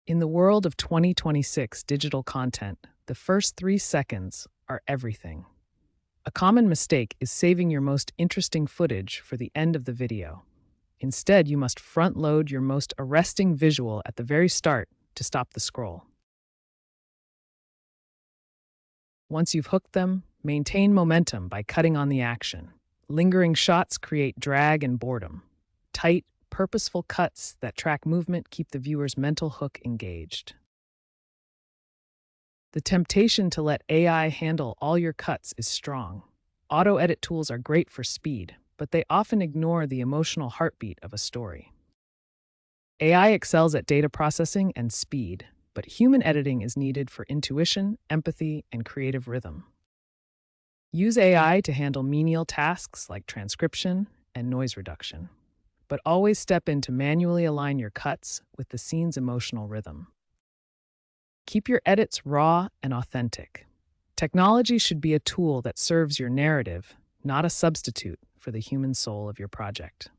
In the world of 2026 digital content, the first 3 seconds are everything. A common mistake is saving your most interesting footage for the end of the video. Instead, you must front load your most arresting visual at the very start to stop the scroll. Once you've hooked them, maintain momentum by cutting on the action. Lingering shots create drag and boredom. Tight, purposeful cuts that track movement keep the viewer's mental hook engaged. The temptation to let AI handle all your cuts is strong. Auto-edit tools are great for speed, but they often ignore the emotional heartbeat of a story. AI excels at data processing and speed, but human editing is needed for intuition, empathy, and creative rhythm. Use AI to handle menial tasks like transcription and noise reduction, but always step in to manually align your cuts with the scene's emotional rhythm. Keep your edits raw and authentic. Technology should be a tool that serves your narrative, not a substitute for the human soul of your project.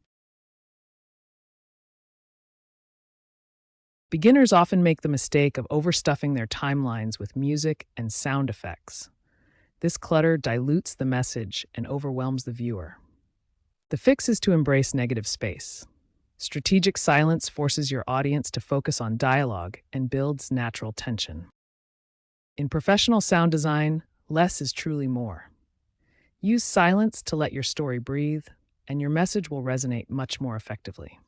Beginners often make the mistake of overstuffing their timelines with music and sound effects. This clutter dilutes the message and overwhelms the viewer. The fix is to embrace negative space. Strategic silence forces your audience to focus on dialogue and builds natural tension. In professional sound design, less is truly more. Use silence to let your story breathe, and your message will resonate much more effectively.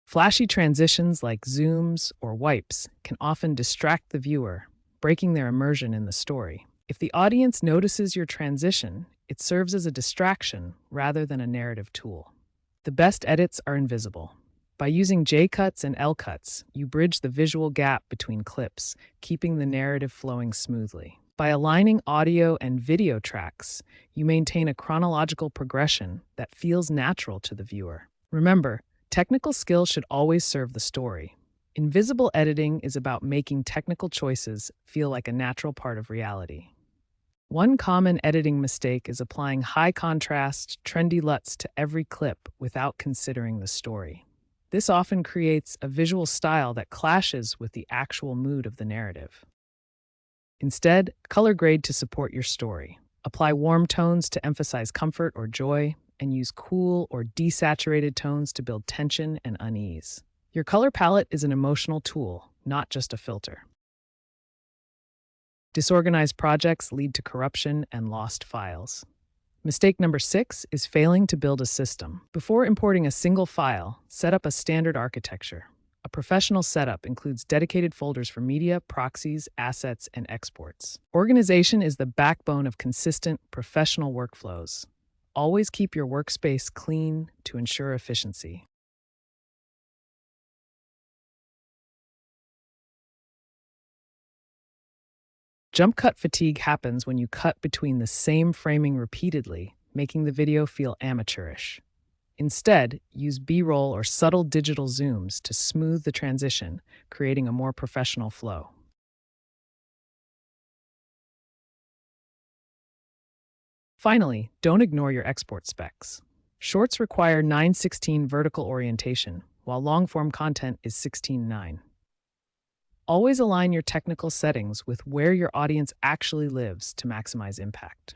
Flashy transitions like zooms or wipes can often distract the viewer, breaking their immersion in the story. If the audience notices your transition, it serves as a distraction rather than a narrative tool. The best edits are invisible. By using J-cuts and L-cuts, you bridge the visual gap between clips, keeping the narrative flowing smoothly. By aligning audio and video tracks, you maintain a chronological progression that feels natural to the viewer. Remember, technical skill should always serve the story. Invisible editing is about making technical choices feel like a natural part of reality. One common editing mistake is applying high-contrast, trendy LUTs to every clip without considering the story. This often creates a visual style that clashes with the actual mood of the narrative. Instead, color grade to support your story. Apply warm tones to emphasize comfort or joy, and use cool or desaturated tones to build tension and unease. Your color palette is an emotional tool, not just a filter. Disorganized projects lead to corruption and lost files. Mistake number 6 is failing to build a system. Before importing a single file, set up a standard architecture. A professional setup includes dedicated folders for media, proxies, assets, and exports. Organization is the backbone of consistent, professional workflows. Always keep your workspace clean to ensure efficiency. Jump cut fatigue happens when you cut between the same framing repeatedly, making the video feel amateurish. Instead, use B-roll or subtle digital zooms to smooth the transition, creating a more professional flow. Finally, don't ignore your export specs. Shorts require 9:16 vertical orientation, while long-form content is 16:9. Always align your technical settings with where your audience actually lives to maximize impact.